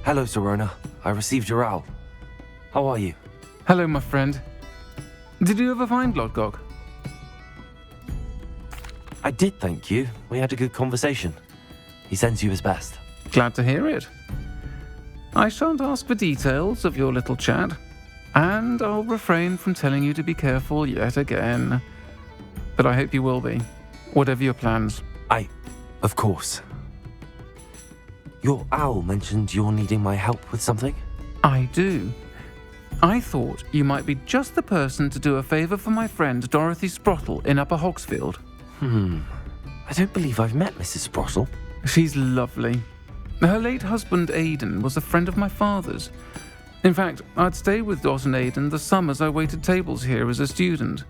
Hello, Sirona. I received your owl. How are you? Hello, my friend. Did you ever find Lodgok? I did, thank you. We had a good conversation. He sends you his best. Glad to hear it. I shan't ask for details of your little chat, and I'll refrain from telling you to be careful yet again. But I hope you will be, whatever your plans. Of course. Your owl mentioned you're needing my help with something? I do. I thought you might be just the person to do a favour for my friend Dorothy Sprottle in Upper Hogsfield. I don't believe I've met Mrs. Sprottle. She's lovely. Her late husband Aidan was a friend of my father's. In fact, I'd stay with Dot and Aidan the summers I waited tables here as a student.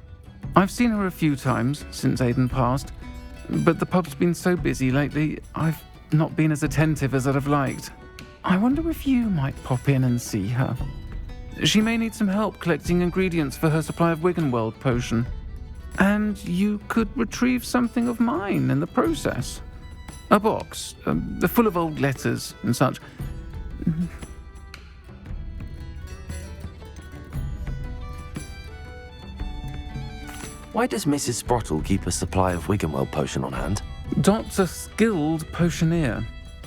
I've seen her a few times since Aidan passed, but the pub's been so busy lately, I've not been as attentive as I'd have liked. I wonder if you might pop in and see her. She may need some help collecting ingredients for her supply of Wiggenweld potion. And you could retrieve something of mine in the process. A box, full of old letters and such. Why does Mrs. Sprottle keep a supply of Wiggenweld potion on hand? Dot's a skilled potioneer.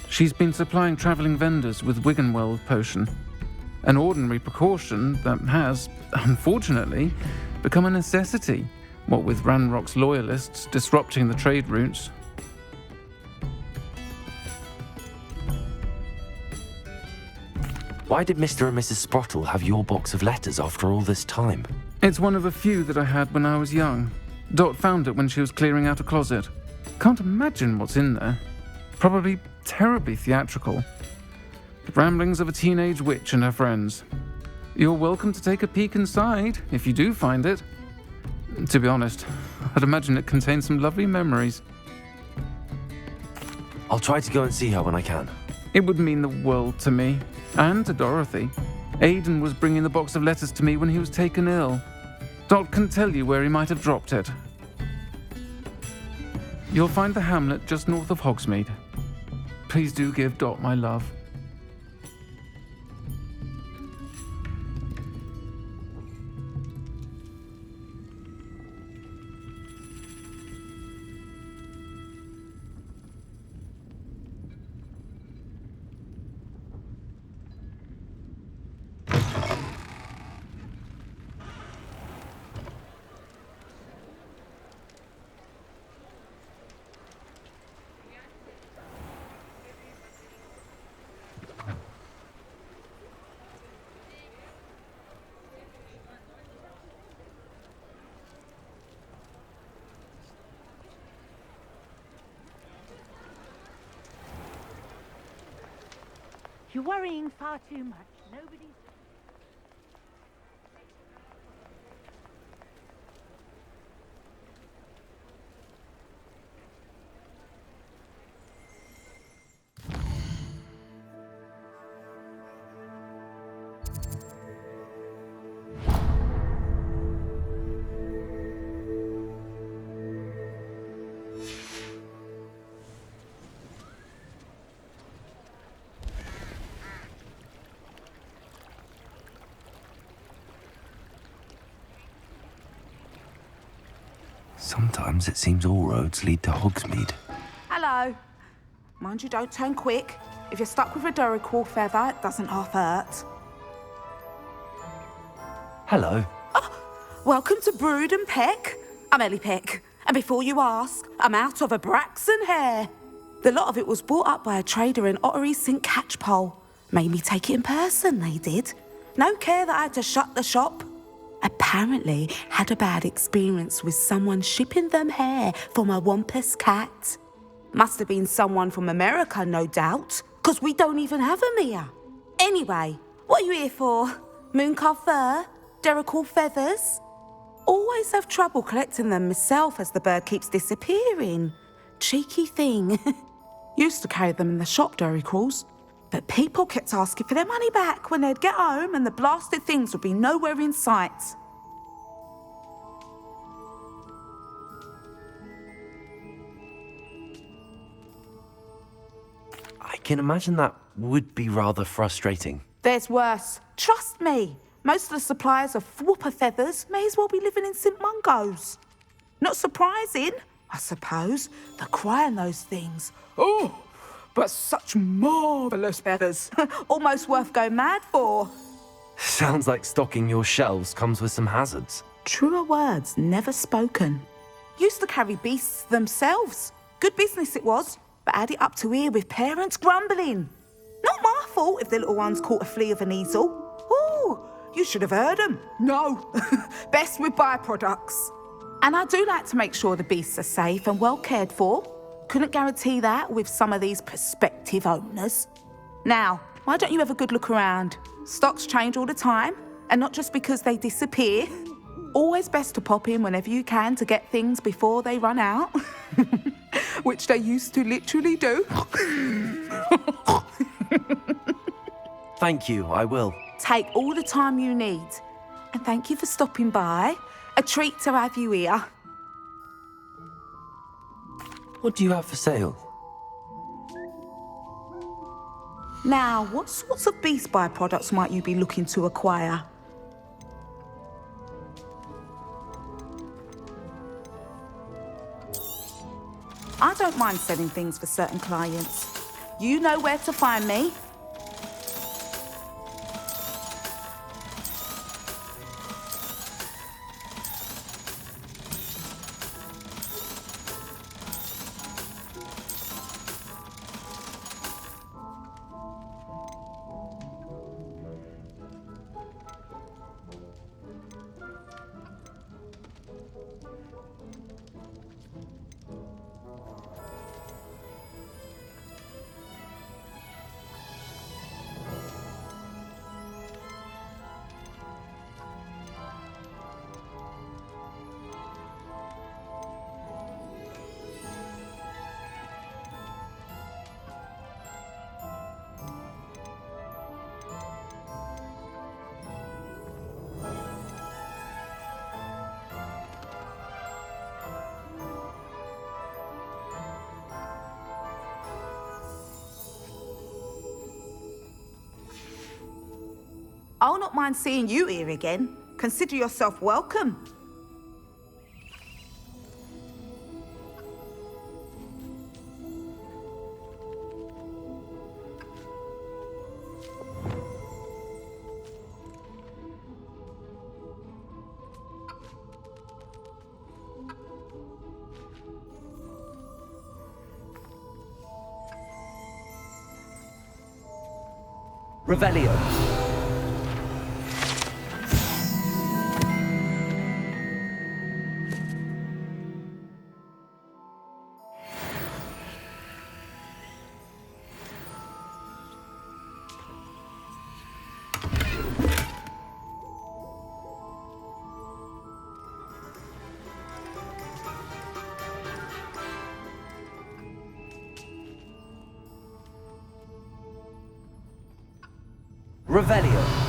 She's been supplying travelling vendors with Wiggenweld potion. An ordinary precaution that has, unfortunately, become a necessity, what with Ranrock's loyalists disrupting the trade routes. Why did Mr. and Mrs. Sprottle have your box of letters after all this time? It's one of a few that I had when I was young. Dot found it when she was clearing out a closet. Can't imagine what's in there. Probably terribly theatrical. The ramblings of a teenage witch and her friends. You're welcome to take a peek inside, if you do find it. To be honest, I'd imagine it contains some lovely memories. I'll try to go and see her when I can. It would mean the world to me, and to Dorothy. Aidan was bringing the box of letters to me when he was taken ill. Dot can tell you where he might have dropped it. You'll find the hamlet just north of Hogsmeade. Please do give Dot my love. You're worrying far too much. Nobody's... Sometimes it seems all roads lead to Hogsmeade. Hello. Mind you don't turn quick. If you're stuck with a Duracell feather, it doesn't half hurt. Hello. Welcome to Brood and Peck. I'm Ellie Peck. And before you ask, I'm out of a Braxton hair. The lot of it was bought up by a trader in Ottery St. Catchpole. Made me take it in person, they did. No care that I had to shut the shop. Apparently had a bad experience with someone shipping them hair for my Wampus cat. Must have been someone from America, no doubt, because we don't even have them here. Anyway, what are you here for? Mooncarved fur? Duracell feathers? Always have trouble collecting them myself as the bird keeps disappearing. Cheeky thing. Used to carry them in the shop, Duracalls. But people kept asking for their money back when they'd get home and the blasted things would be nowhere in sight. I can imagine that would be rather frustrating. There's worse. Trust me. Most of the suppliers of whooper feathers may as well be living in St Mungo's. Not surprising, I suppose. The cry on those things. Oh, but such marvellous feathers. Almost worth going mad for. Sounds like stocking your shelves comes with some hazards. Truer words never spoken. Used to carry beasts themselves. Good business it was, but had it up to here with parents grumbling. Not my fault if the little ones caught a flea of an easel. Ooh, you should have heard them. No, best with byproducts. And I do like to make sure the beasts are safe and well cared for. Couldn't guarantee that with some of these prospective owners. Now, why don't you have a good look around? Stocks change all the time, and not just because they disappear. Always best to pop in whenever you can to get things before they run out. Which they used to literally do. Thank you, I will. Take all the time you need. And thank you for stopping by. A treat to have you here. What do you have for sale? Now, what sorts of beast byproducts might you be looking to acquire? I don't mind selling things for certain clients. You know where to find me. I'll not mind seeing you here again. Consider yourself welcome. Revelio. Revelio.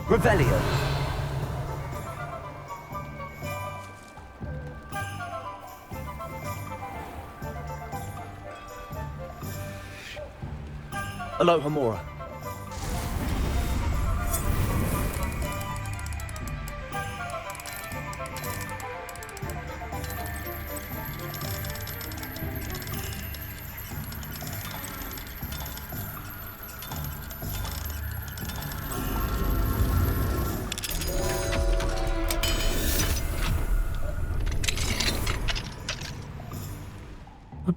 Revelio. Aloha Mora.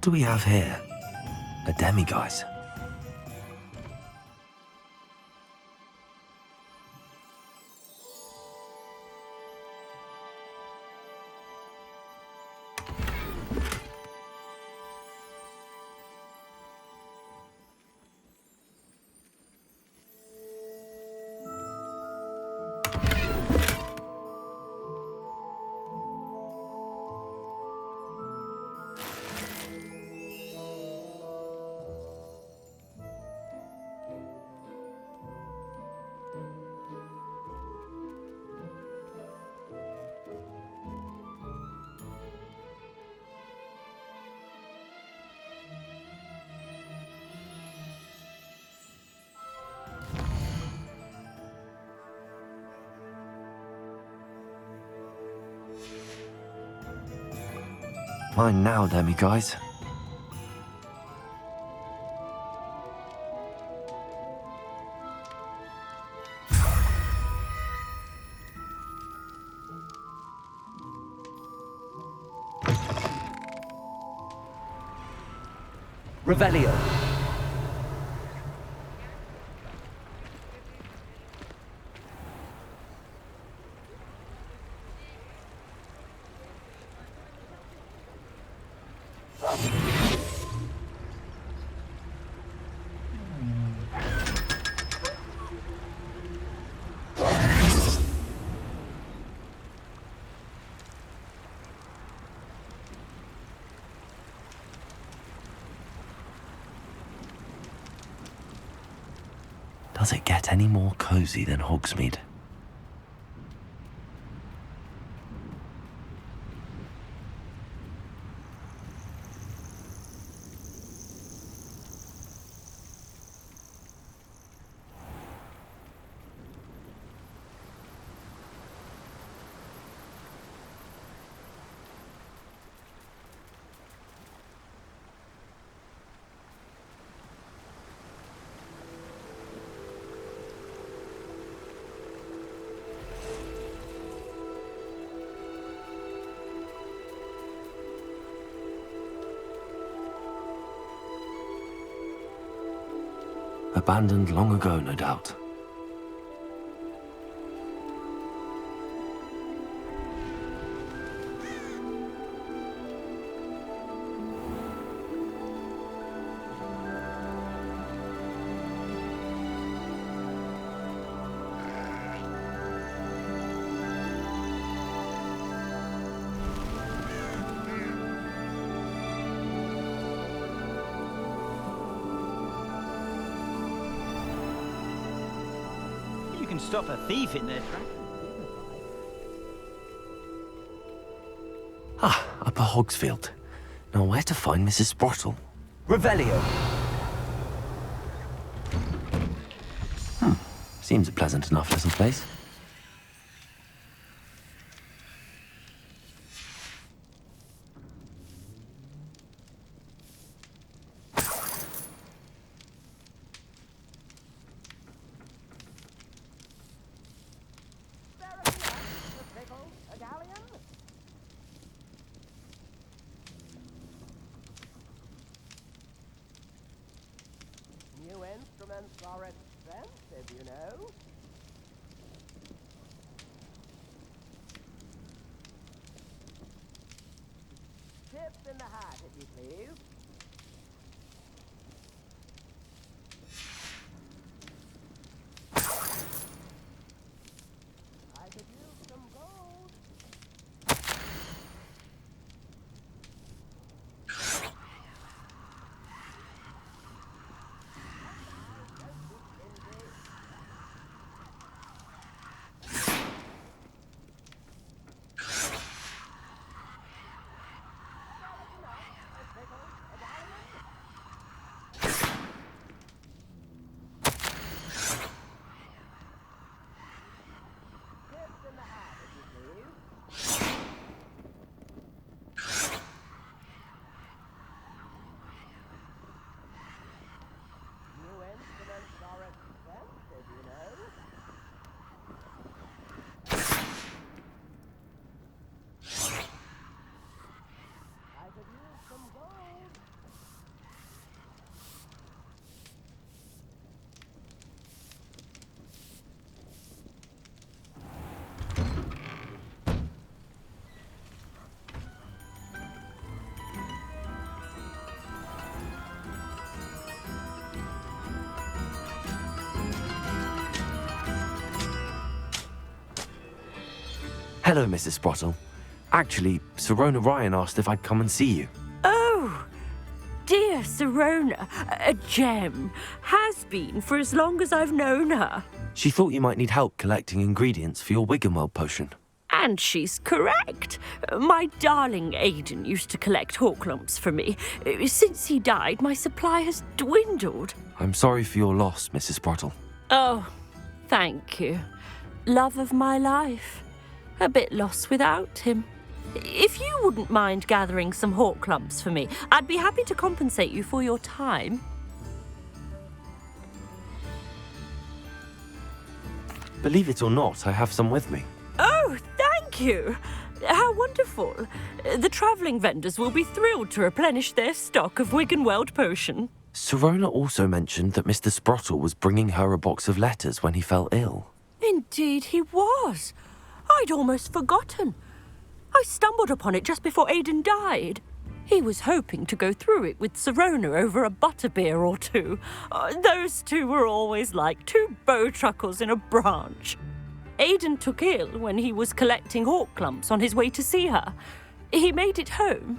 What do we have here? A demiguise. Mine now, demiguise. Revelio. Does it get any more cosy than Hogsmeade? Abandoned long ago, no doubt. You can stop a thief in their tracks. Ah, Upper Hogsfield. Now where to find Mrs. Sprottle? Revelio. Seems a pleasant enough little place. New instruments are expensive, you know. Tips in the hat, if you please. I could use some gold. Hello, Mrs. Sprottle. Actually, Sirona Ryan asked if I'd come and see you. Oh, dear Sirona, a gem. Has been for as long as I've known her. She thought you might need help collecting ingredients for your Wiggenweld potion. And she's correct. My darling Aidan used to collect hawk lumps for me. Since he died, my supply has dwindled. I'm sorry for your loss, Mrs. Sprottle. Oh, thank you. Love of my life. A bit lost without him. If you wouldn't mind gathering some hawk lumps for me, I'd be happy to compensate you for your time. Believe it or not, I have some with me. Oh, thank you. How wonderful. The travelling vendors will be thrilled to replenish their stock of Wiggenweld potion. Sirona also mentioned that Mr. Sprottle was bringing her a box of letters when he fell ill. Indeed he was. I'd almost forgotten. I stumbled upon it just before Aidan died. He was hoping to go through it with Sirona over a butterbeer or two. Those two were always like two bowtruckles in a branch. Aidan took ill when he was collecting hawk lumps on his way to see her. He made it home,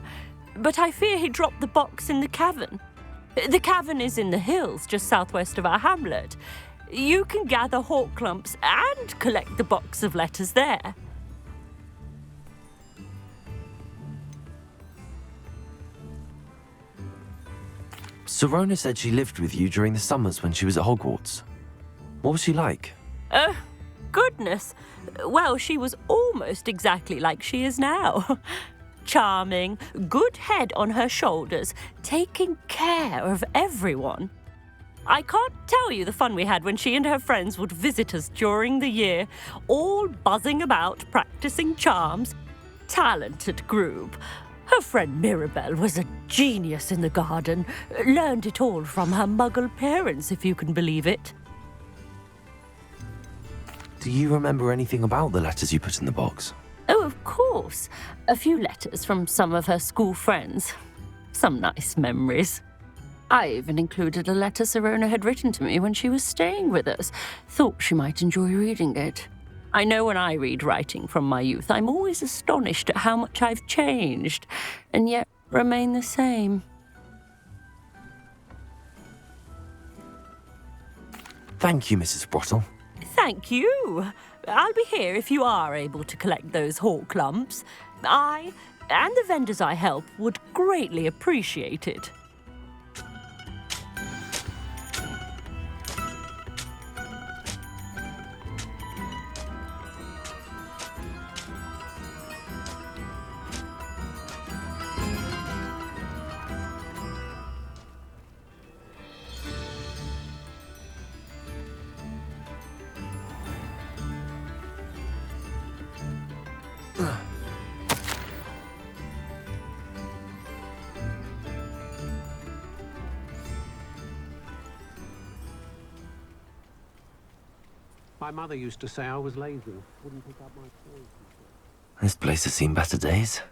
but I fear he dropped the box in the cavern. The cavern is in the hills just southwest of our hamlet. You can gather hawk lumps and collect the box of letters there. Sirona said she lived with you during the summers when she was at Hogwarts. What was she like? Oh, goodness. Well, she was almost exactly like she is now. Charming, good head on her shoulders, taking care of everyone. I can't tell you the fun we had when she and her friends would visit us during the year, all buzzing about, practicing charms. Talented group. Her friend Mirabelle was a genius in the garden. Learned it all from her muggle parents, if you can believe it. Do you remember anything about the letters you put in the box? Oh, of course. A few letters from some of her school friends. Some nice memories. I even included a letter Sirona had written to me when she was staying with us. Thought she might enjoy reading it. I know when I read writing from my youth, I'm always astonished at how much I've changed, and yet remain the same. Thank you, Mrs. Sprottle. Thank you. I'll be here if you are able to collect those hawk lumps. I, and the vendors I help, would greatly appreciate it. My mother used to say I was lazy. Wouldn't pick up my toys. This place has seen better days.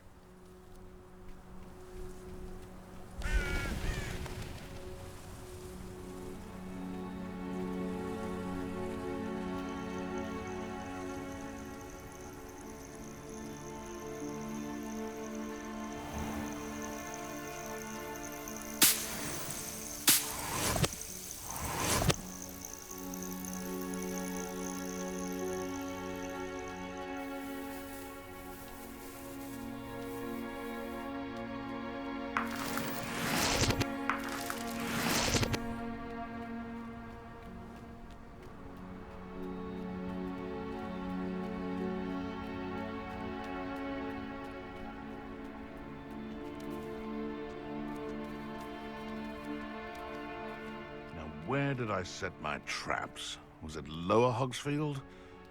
Where did I set my traps? Was it Lower Hogsfield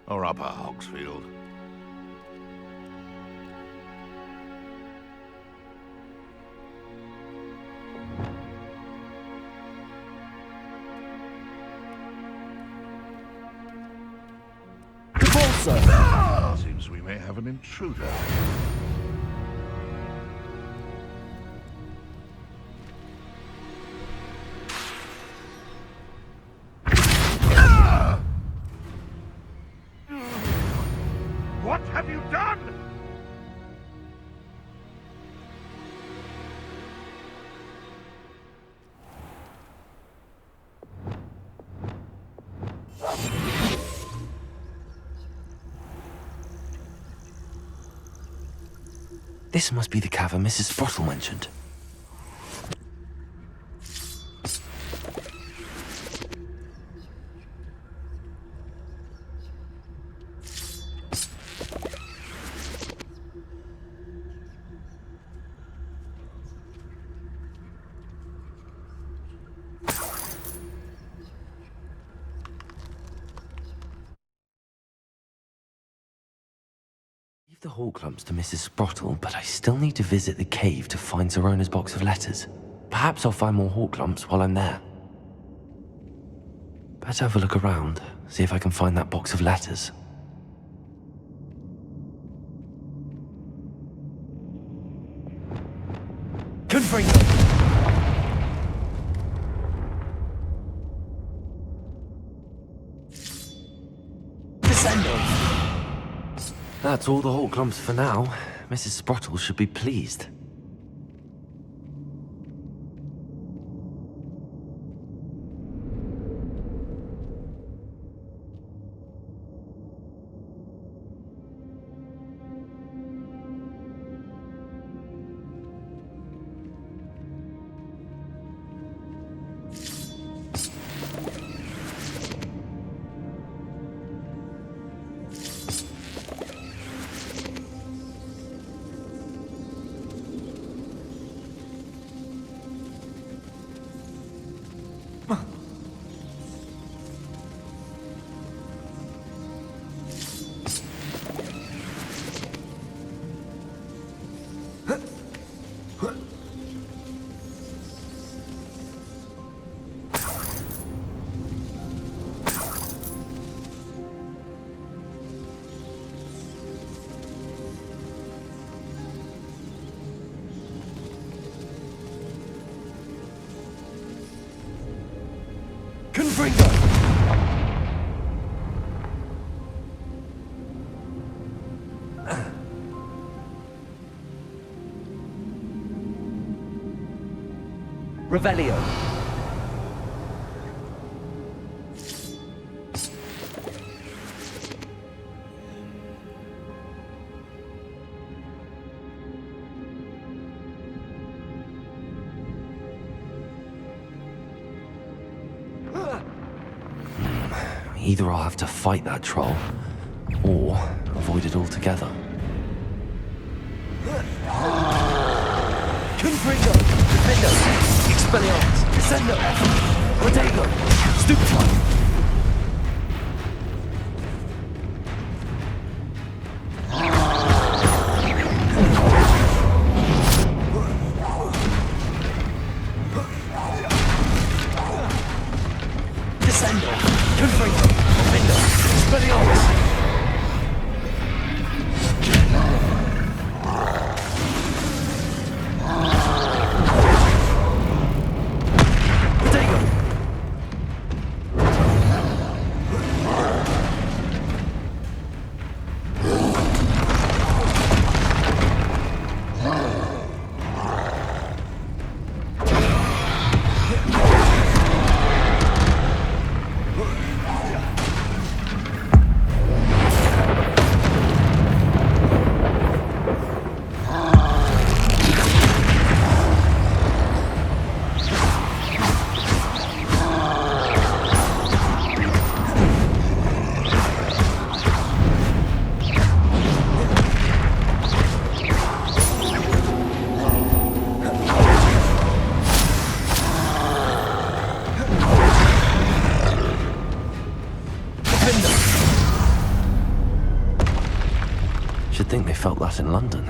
or Upper Hogsfield? Seems we may have an intruder. What have you done? This must be the cavern Mrs. Sprottle mentioned. Leave the hall clumps to Mrs. Sprottle, but I still need to visit the cave to find Sirona's box of letters. Perhaps I'll find more hall clumps while I'm there. Better have a look around, see if I can find that box of letters. Confringo! Descendo! That's all the hall clumps for now. Mrs. Sprottle should be pleased. Confringo! Revelio. Either I'll have to fight that troll, or avoid it altogether. Confringo! Defendo! Expelliarmus! Descendo! Protego! Stupefy! Descendo! Confringo! Defendo! Expelliarmus! Should think they felt that in London.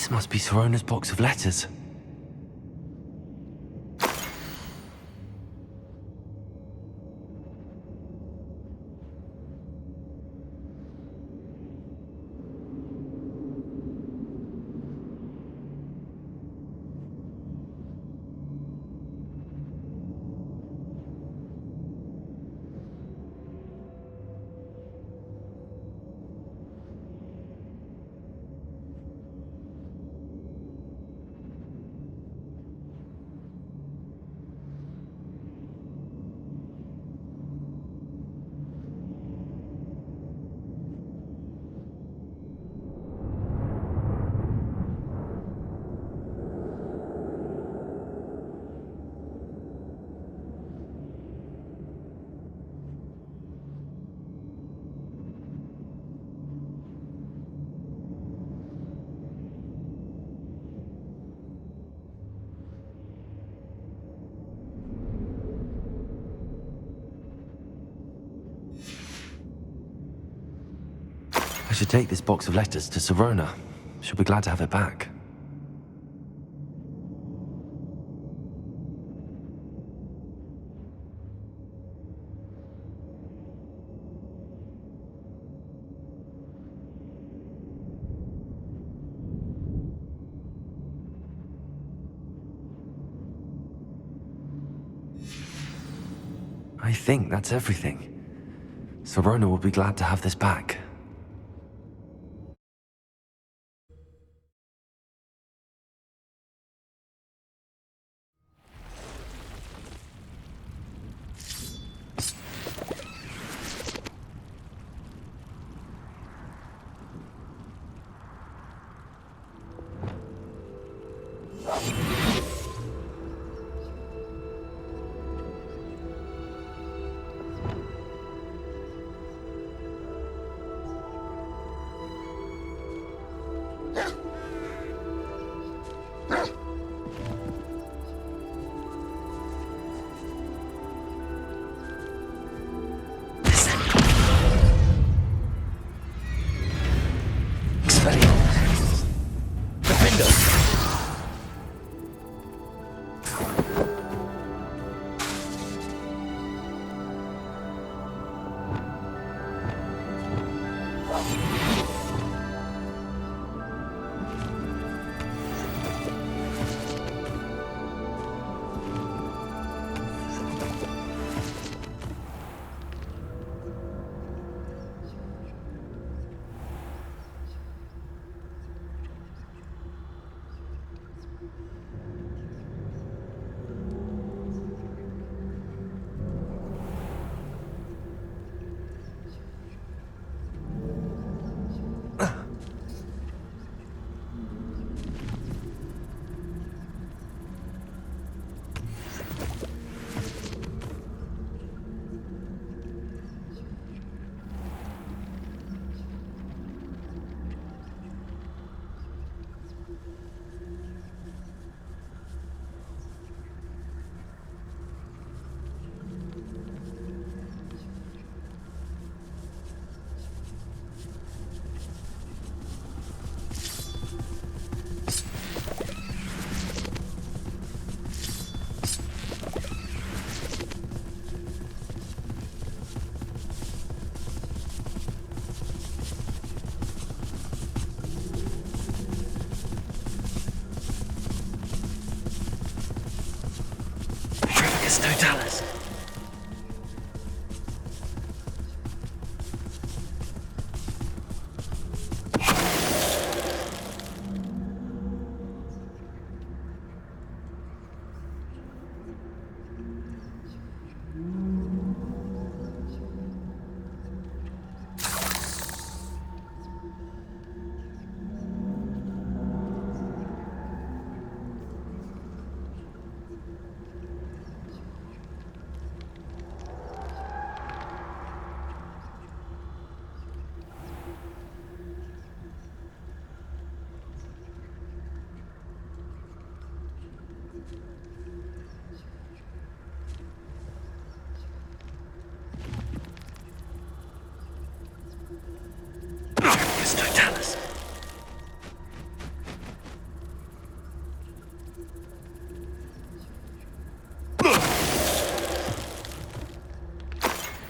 This must be Sirona's box of letters. I should take this box of letters to Sirona. She'll be glad to have it back. I think that's everything. Sirona will be glad to have this back. Totalis.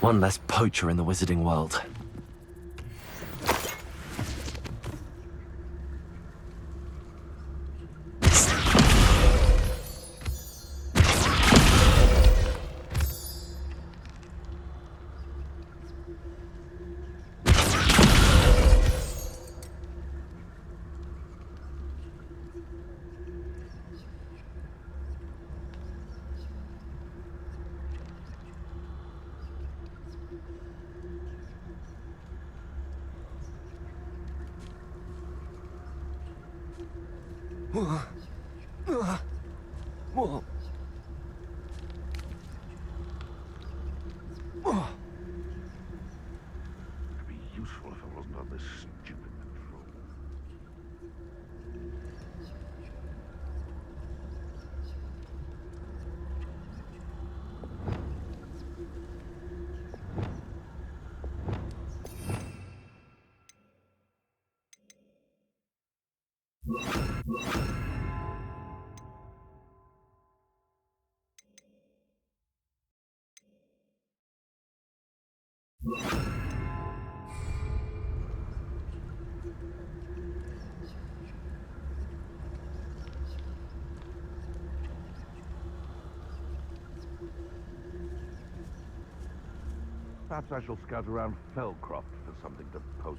One less poacher in the wizarding world. It'd be useful if I wasn't on this stupid patrol. Perhaps I shall scout around Fellcroft for something to poach.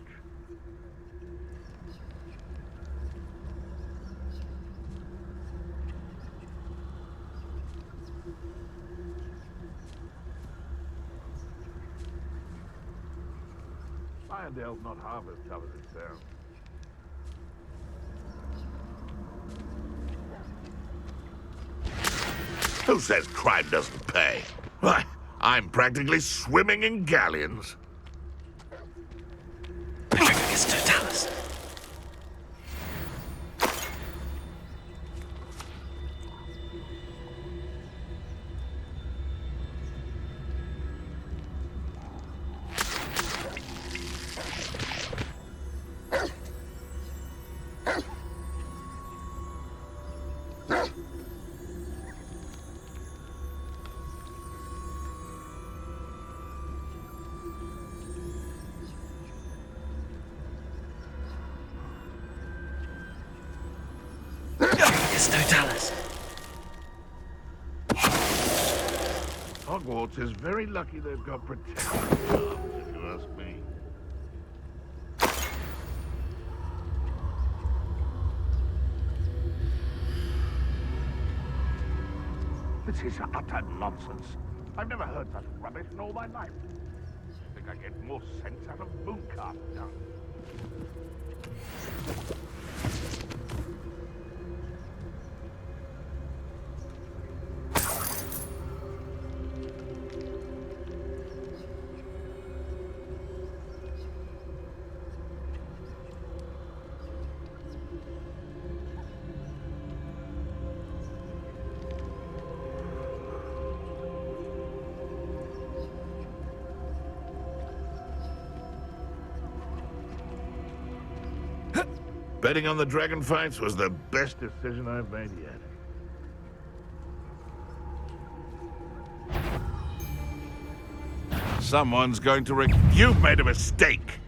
Irondale's not half as tough as it sounds. Who says crime doesn't pay? Why, I'm practically swimming in galleons. Petrificus totalis. Petrificus totalis. Hogwarts is very lucky they've got protection gloves, if you ask me. This is utter nonsense. I've never heard such rubbish in all my life. I think I get more sense out of mooncart dung. Betting on the dragon fights was the best decision I've made yet. Someone's going to You've made a mistake!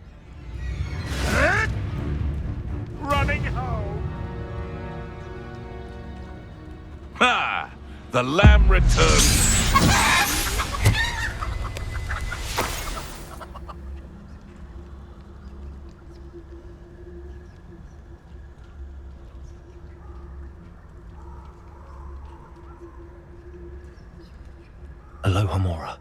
Running home! Ha! The lamb returns! Aloha Mora.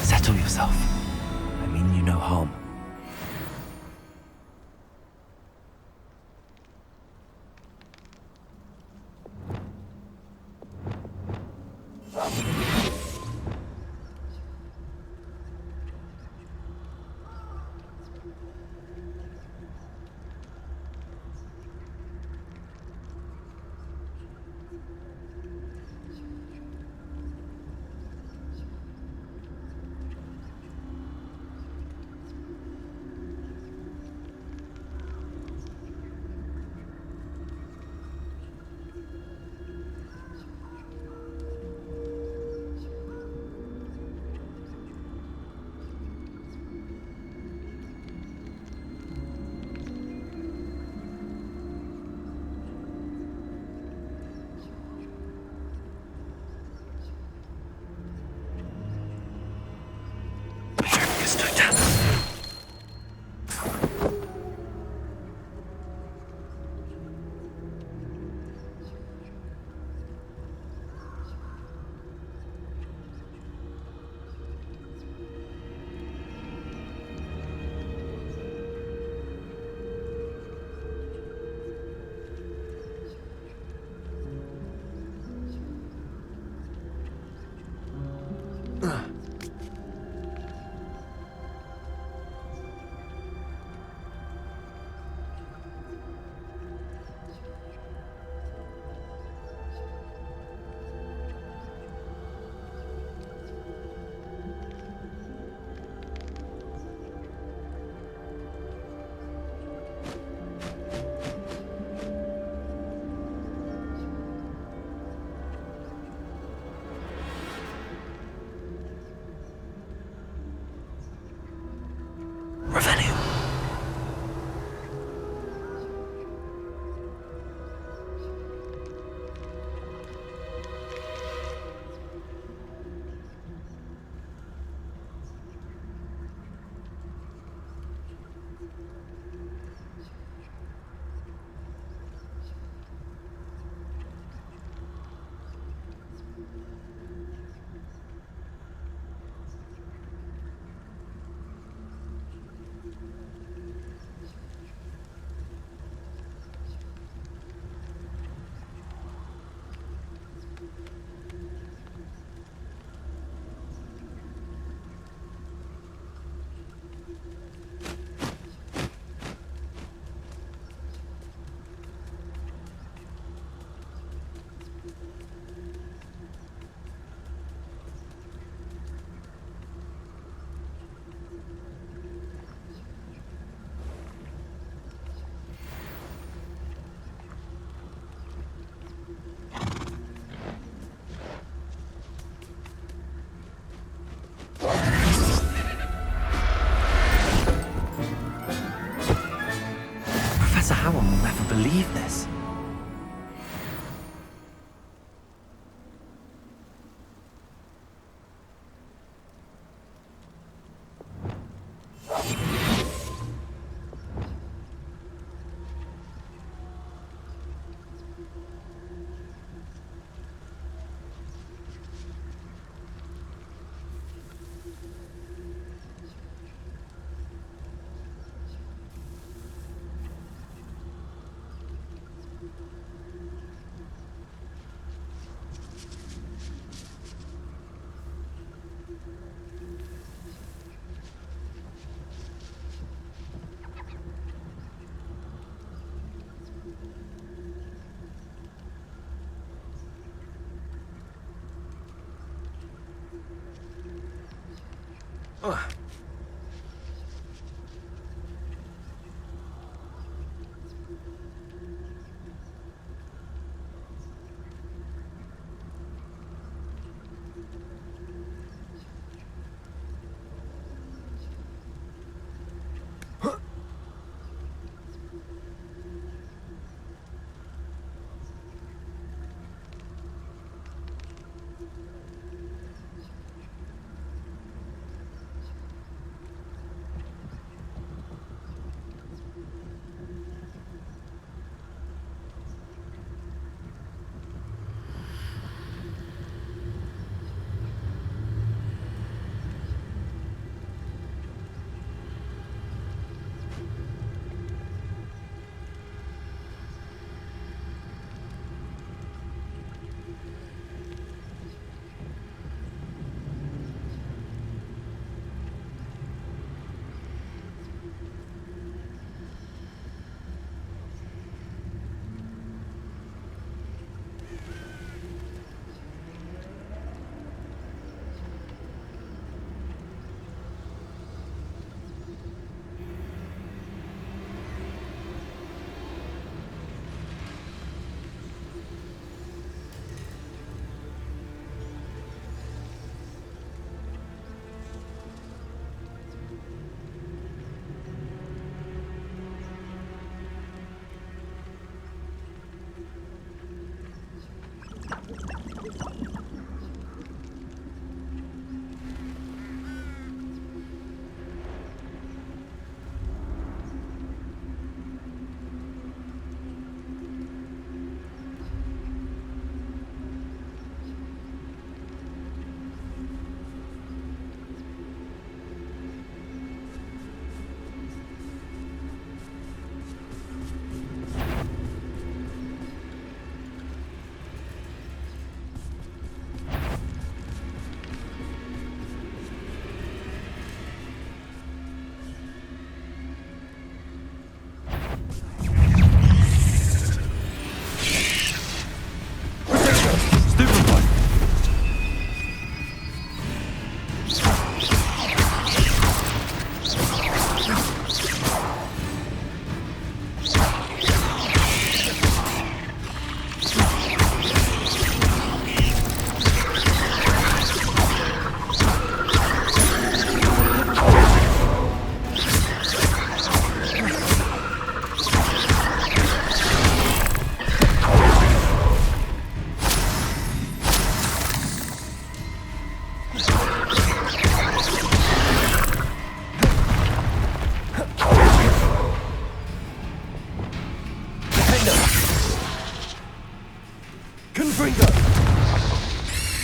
Settle yourself. I mean you no harm.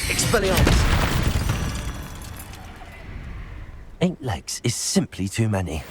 Expelliarmus! 8 legs is simply too many.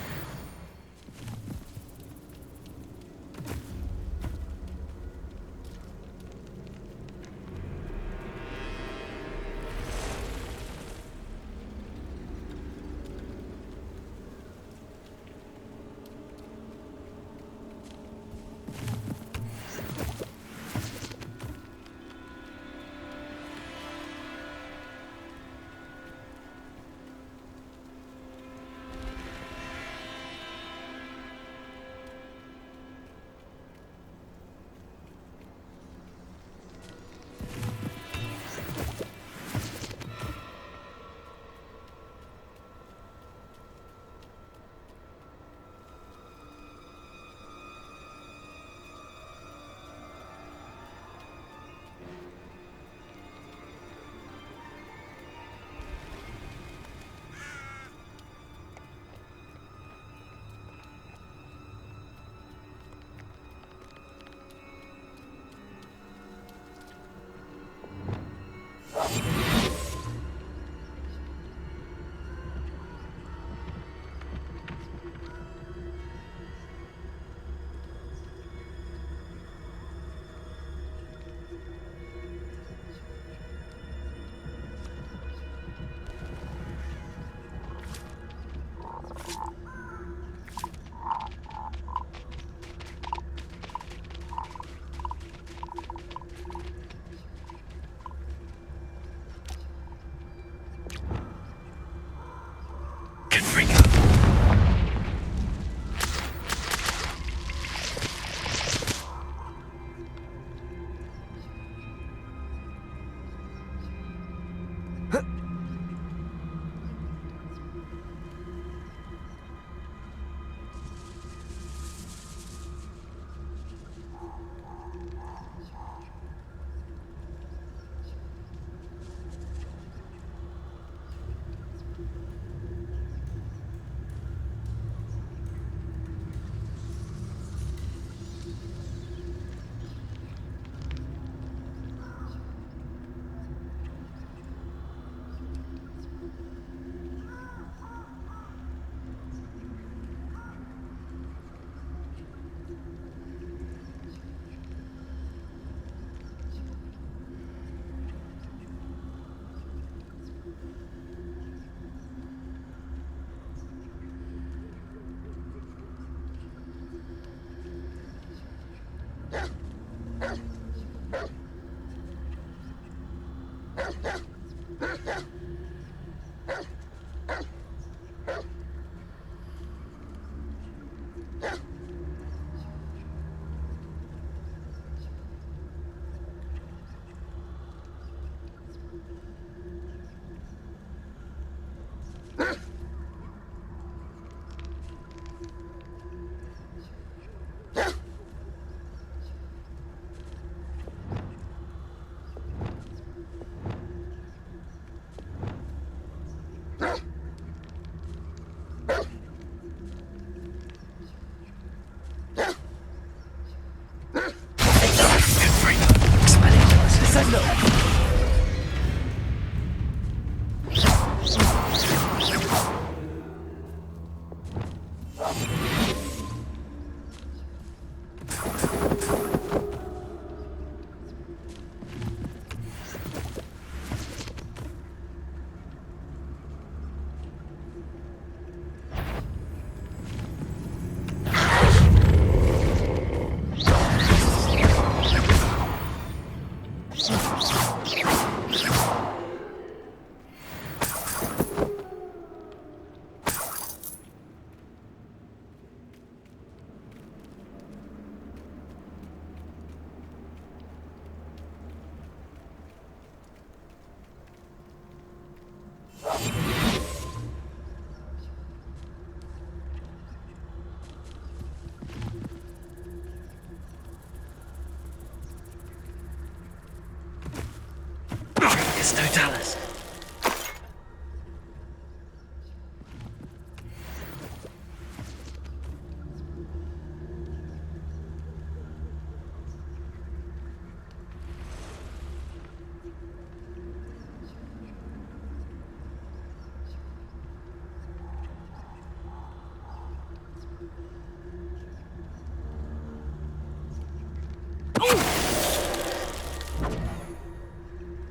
Totalis.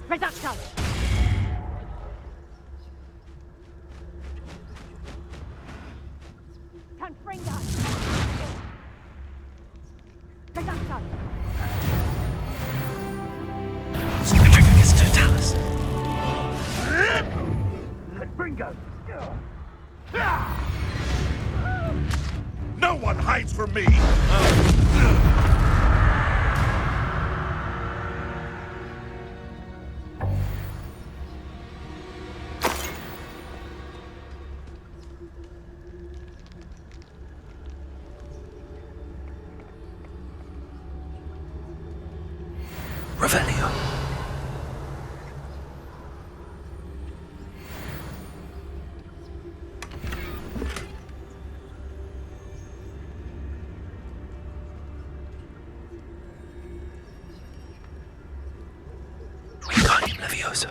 Reduction! Confringo! Reduction! Sacrificus Totalis. Confringo! No one hides from me! Revelio. Wingardium Leviosa.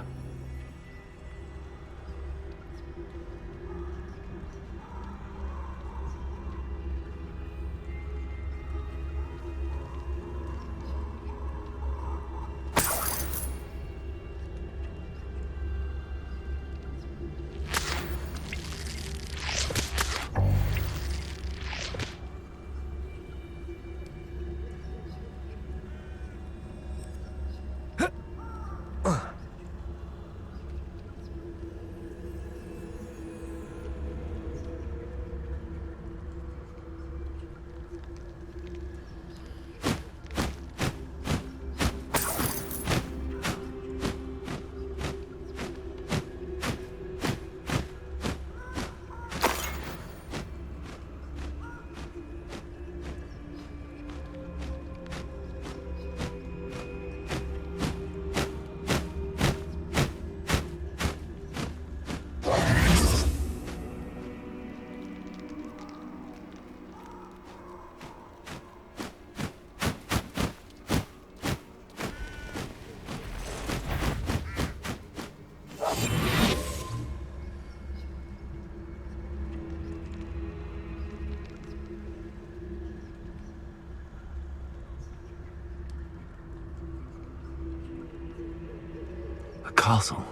The castle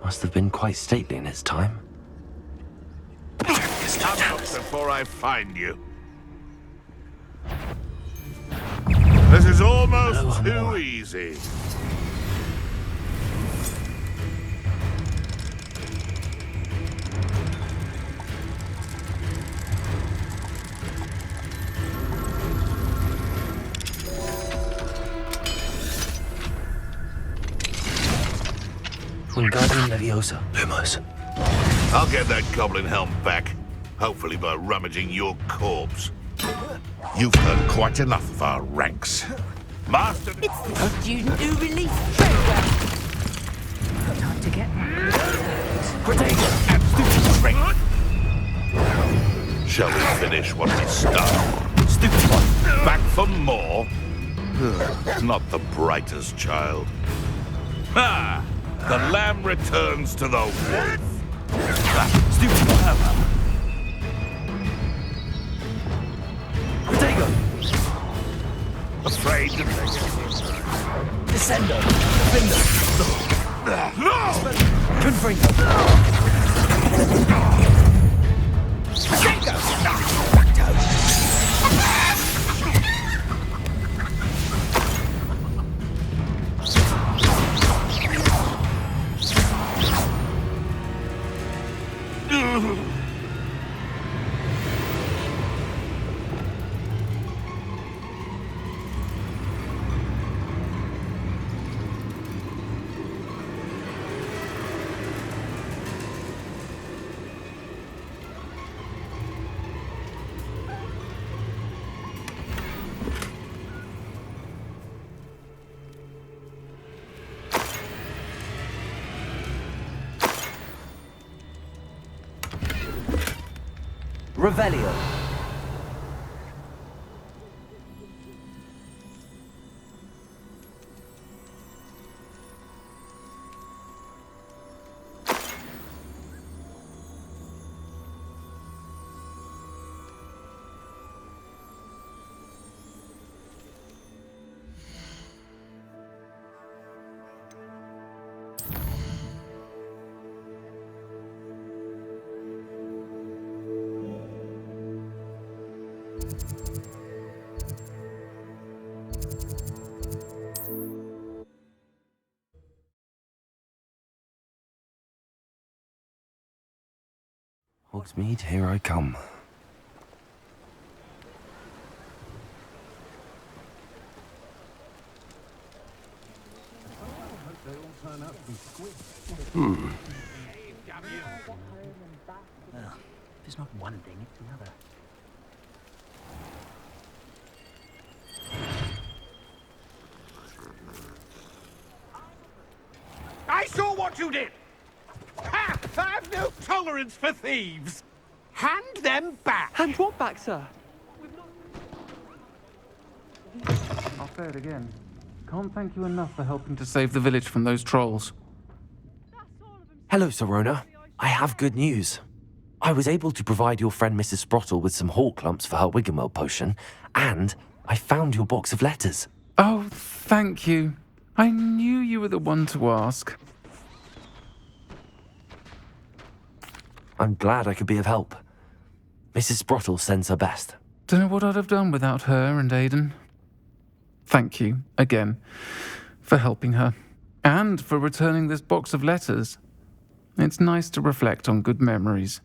must have been quite stately in its time. Come up before I find you. This is almost too easy. Wingardium Leviosa. Lumos. I'll get that goblin helm back. Hopefully by rummaging your corpse. You've heard quite enough of our ranks. Master... It's the student who released program. Time to get Shall we finish what we started? Stupid one. Back for more? Not the brightest child. Ah! The lamb returns to the wolf. Stupid one. Protego. Afraid to take it. Descendo. Defender. No! Confringo. Revelio. Hogsmeade, here I come. Well, if it's not one thing, it's another. I saw what you did! Ha! I've no tolerance for thieves! Hand them back! Hand what back, sir? I'll say it again. Can't thank you enough for helping to save the village from those trolls. Hello, Sirona. I have good news. I was able to provide your friend Mrs. Sprottle with some hawk lumps for her Wiggenweld potion, and I found your box of letters. Oh, thank you. I knew you were the one to ask. I'm glad I could be of help. Mrs. Sprottle sends her best. Don't know what I'd have done without her and Aidan. Thank you, again, for helping her. And for returning this box of letters. It's nice to reflect on good memories.